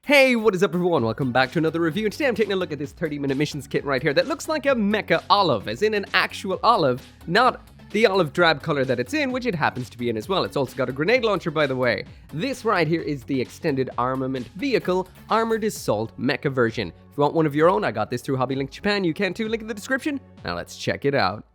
Hey, what is up everyone? Welcome back to another review, and today I'm taking a look at this 30-minute missions kit right here that looks like a mecha olive, as in an actual olive, not the olive drab color that it's in, which it happens to be in as well. It's also got a grenade launcher, by the way. This right here is the extended armament vehicle armored assault mecha version. If you want one of your own, I got this through Hobby Link Japan. You can too, link in the description. Now let's check it out.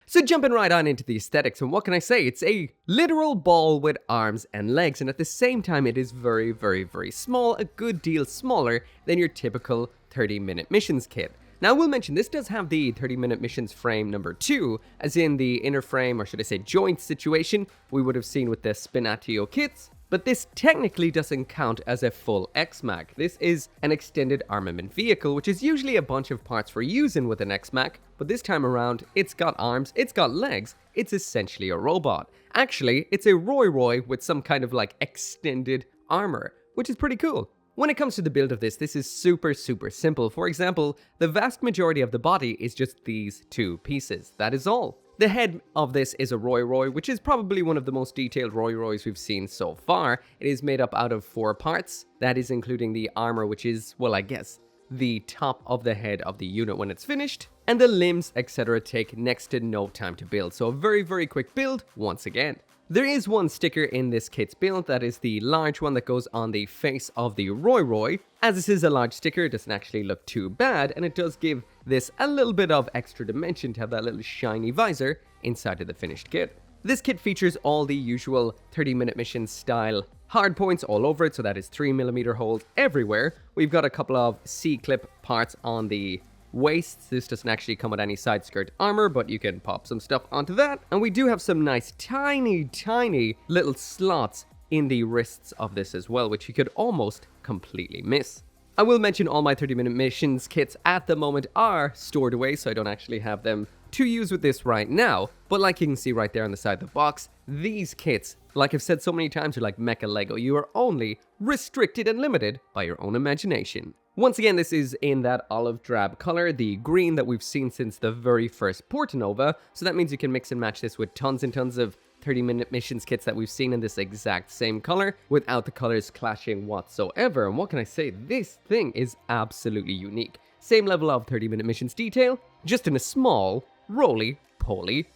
So jumping right on into the aesthetics, and what can I say? It's a literal ball with arms and legs, and at the same time it is very, very, very small, a good deal smaller than your typical 30-minute missions kit. Now I will mention this does have the 30-minute missions frame number 2, as in the inner frame, or should I say joint situation, we would have seen with the Spinatio kits. But this technically doesn't count as a full X-Mac. This is an extended armament vehicle, which is usually a bunch of parts for using with an X-Mac, but this time around, it's got arms, it's got legs, it's essentially a robot. Actually, it's a Roy with some kind of like extended armor, which is pretty cool. When it comes to the build of this is super simple. For example, the vast majority of the body is just these two pieces. That is all. The head of this is a Roy, which is probably one of the most detailed Roys we've seen so far. It is made up out of 4 parts. That is including the armor, which is, well, I guess, the top of the head of the unit when it's finished. And the limbs, etc. take next to no time to build. So a very quick build, once again. There is one sticker in this kit's build, that is the large one that goes on the face of the Roy. As this is a large sticker, it doesn't actually look too bad, and it does give this a little bit of extra dimension to have that little shiny visor inside of the finished kit. This kit features all the usual 30-minute mission style hardpoints all over it, so that is 3mm holes everywhere. We've got a couple of C-clip parts on the waists. This doesn't actually come with any side skirt armor, but you can pop some stuff onto that. And we do have some nice tiny little slots in the wrists of this as well, which you could almost completely miss. I will mention all my 30-minute missions kits at the moment are stored away, so I don't actually have them to use with this right now. But like you can see right there on the side of the box, these kits, like I've said so many times, are like Mecha Lego. You are only restricted and limited by your own imagination. Once again, this is in that olive drab color, the green that we've seen since the very first Portanova, so that means you can mix and match this with tons and tons of 30-minute missions kits that we've seen in this exact same color, without the colors clashing whatsoever. And what can I say? This thing is absolutely unique. Same level of 30-minute missions detail, just in a small, roly-poly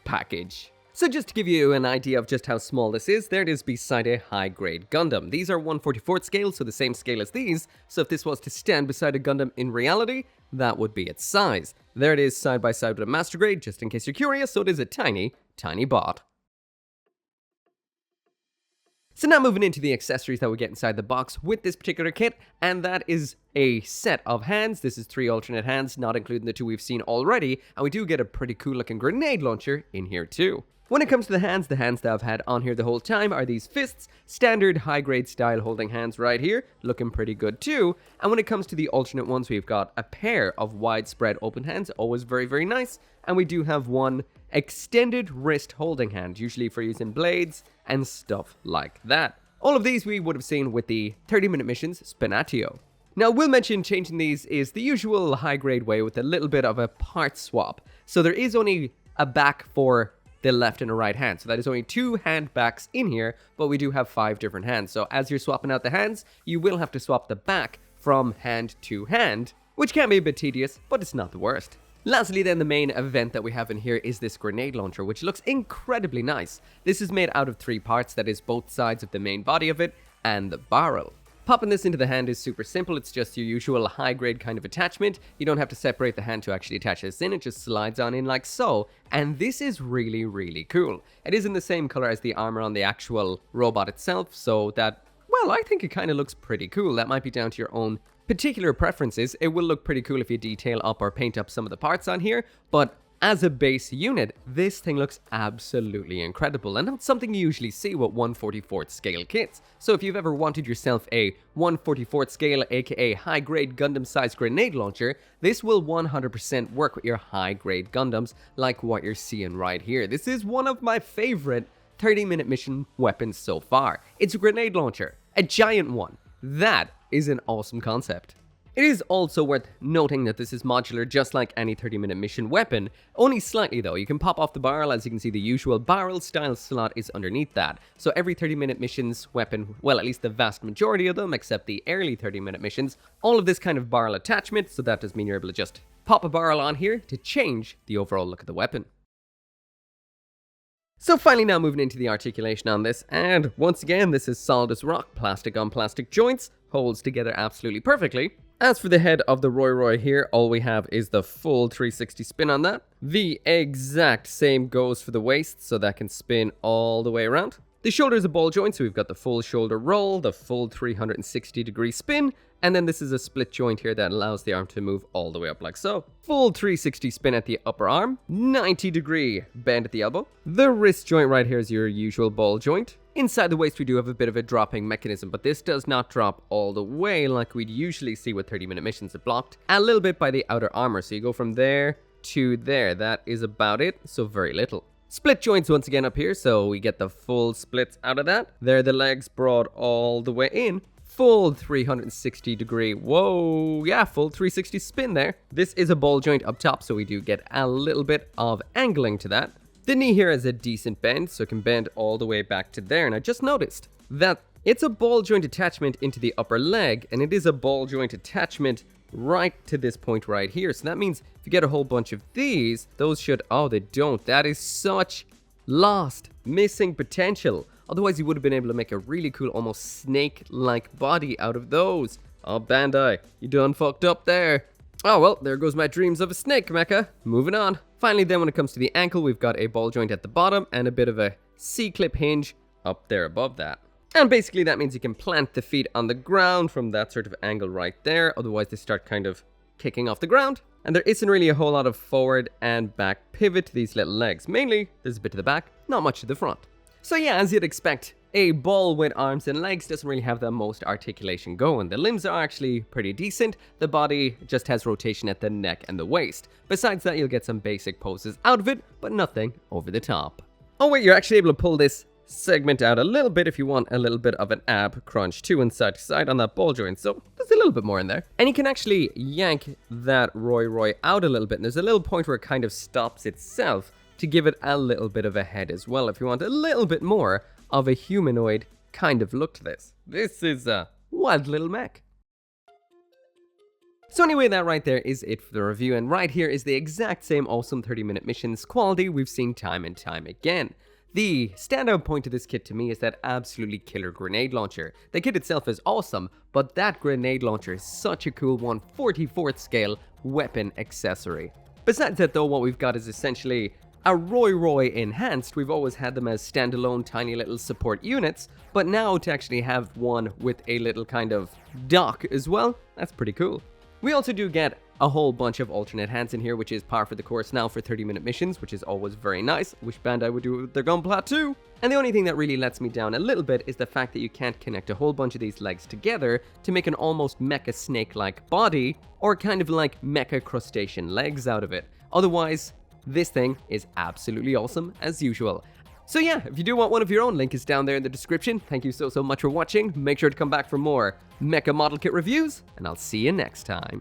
package. So just to give you an idea of just how small this is, there it is beside a high-grade Gundam. These are 1/44th scale, so the same scale as these, so if this was to stand beside a Gundam in reality, that would be its size. There it is side by side with a Master Grade, just in case you're curious, so it is a tiny bot. So now moving into the accessories that we get inside the box with this particular kit, and that is a set of hands. This is 3 alternate hands, not including the 2 we've seen already, and we do get a pretty cool looking grenade launcher in here too. When it comes to the hands that I've had on here the whole time are these fists, standard high-grade style holding hands right here, looking pretty good too. And when it comes to the alternate ones, we've got a pair of widespread open hands, always very nice. And we do have one extended wrist holding hand, usually for using blades and stuff like that. All of these we would have seen with the 30-minute missions Spinatio. Now, we'll mention changing these is the usual high-grade way with a little bit of a part swap. So there is only a back for the left and a right hand. So that is only 2 hand backs in here, but we do have 5 different hands. So as you're swapping out the hands, you will have to swap the back from hand to hand, which can be a bit tedious, but it's not the worst. Lastly then, the main event that we have in here is this grenade launcher, which looks incredibly nice. This is made out of 3 parts, that is both sides of the main body of it and the barrel. Popping this into the hand is super simple. It's just your usual high-grade kind of attachment. You don't have to separate the hand to actually attach this in. It just slides on in like so. And this is really cool. It is in the same color as the armor on the actual robot itself, so that, well, I think it kind of looks pretty cool. That might be down to your own particular preferences. It will look pretty cool if you detail up or paint up some of the parts on here, but as a base unit, this thing looks absolutely incredible, and not something you usually see with 1/44th scale kits. So if you've ever wanted yourself a 1/44th scale, aka high-grade Gundam-sized grenade launcher, this will 100% work with your high-grade Gundams, like what you're seeing right here. This is one of my favorite 30-minute mission weapons so far. It's a grenade launcher, a giant one. That is an awesome concept. It is also worth noting that this is modular just like any 30-minute mission weapon, only slightly though. You can pop off the barrel, as you can see the usual barrel style slot is underneath that. So every 30-minute missions weapon, well at least the vast majority of them except the early 30-minute missions, all of this kind of barrel attachment, so that does mean you're able to just pop a barrel on here to change the overall look of the weapon. So finally now moving into the articulation on this, and once again this is solid as rock, plastic on plastic joints, holds together absolutely perfectly. As for the head of the Roy here, all we have is the full 360 spin on that. The exact same goes for the waist, so that can spin all the way around. The shoulder is a ball joint, so we've got the full shoulder roll, the full 360-degree spin, and then this is a split joint here that allows the arm to move all the way up like so. Full 360 spin at the upper arm, 90-degree bend at the elbow. The wrist joint right here is your usual ball joint. Inside the waist we do have a bit of a dropping mechanism, but this does not drop all the way like we'd usually see with 30-minute missions. It blocked a little bit by the outer armor, so you go from there to there. That is about it, so very little. Split joints once again up here, so we get the full splits out of that. There the legs brought all the way in. Full 360-degree, whoa, yeah, full 360 spin there. This is a ball joint up top, so we do get a little bit of angling to that. The knee here has a decent bend, so it can bend all the way back to there. And I just noticed that it's a ball joint attachment into the upper leg, and it is a ball joint attachment right to this point right here. So that means if you get a whole bunch of these, those should, oh, they don't. That is such lost, missing potential. Otherwise, you would have been able to make a really cool, almost snake-like body out of those. Oh, Bandai, you done fucked up there. Oh, well, there goes my dreams of a snake, Mecha. Moving on. Finally, then, when it comes to the ankle, we've got a ball joint at the bottom and a bit of a C-clip hinge up there above that. And basically, that means you can plant the feet on the ground from that sort of angle right there. Otherwise, they start kind of kicking off the ground. And there isn't really a whole lot of forward and back pivot to these little legs. Mainly, there's a bit to the back, not much to the front. So yeah, as you'd expect, a ball with arms and legs doesn't really have the most articulation going. The limbs are actually pretty decent. The body just has rotation at the neck and the waist. Besides that, you'll get some basic poses out of it, but nothing over the top. Oh wait, you're actually able to pull this segment out a little bit if you want a little bit of an ab crunch too, and side to side on that ball joint, so there's a little bit more in there. And you can actually yank that Roy out a little bit, and there's a little point where it kind of stops itself to give it a little bit of a head as well if you want a little bit more of a humanoid kind of look to this. This is a wild little mech. So anyway, that right there is it for the review, and right here is the exact same awesome 30-minute missions quality we've seen time and time again. The standout point of this kit to me is that absolutely killer grenade launcher. The kit itself is awesome, but that grenade launcher is such a cool 1/44th scale weapon accessory. Besides that though, what we've got is essentially a Roy enhanced. We've always had them as standalone tiny little support units, but now to actually have one with a little kind of dock as well, that's pretty cool. We also do get a whole bunch of alternate hands in here, which is par for the course now for 30-minute missions, which is always very nice. Wish Bandai would do it with their gunpla too. And the only thing that really lets me down a little bit is the fact that you can't connect a whole bunch of these legs together to make an almost mecha snake-like body, or kind of like mecha crustacean legs out of it. Otherwise, this thing is absolutely awesome as usual. So yeah, if you do want one of your own, link is down there in the description. Thank you so much for watching. Make sure to come back for more Mecha model kit reviews, and I'll see you next time.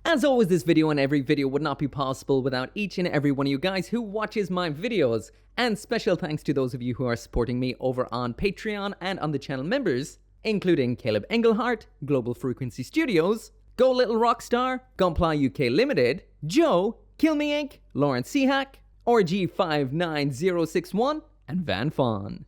As always, this video and every video would not be possible without each and every one of you guys who watches my videos. And special thanks to those of you who are supporting me over on Patreon and on the channel members, including Caleb Engelhart, Global Frequency Studios, Go Little Rockstar, Gunpla UK Limited, Joe, Kill Me Inc., Lawrence Seahack, RG59061, and Van Fawn.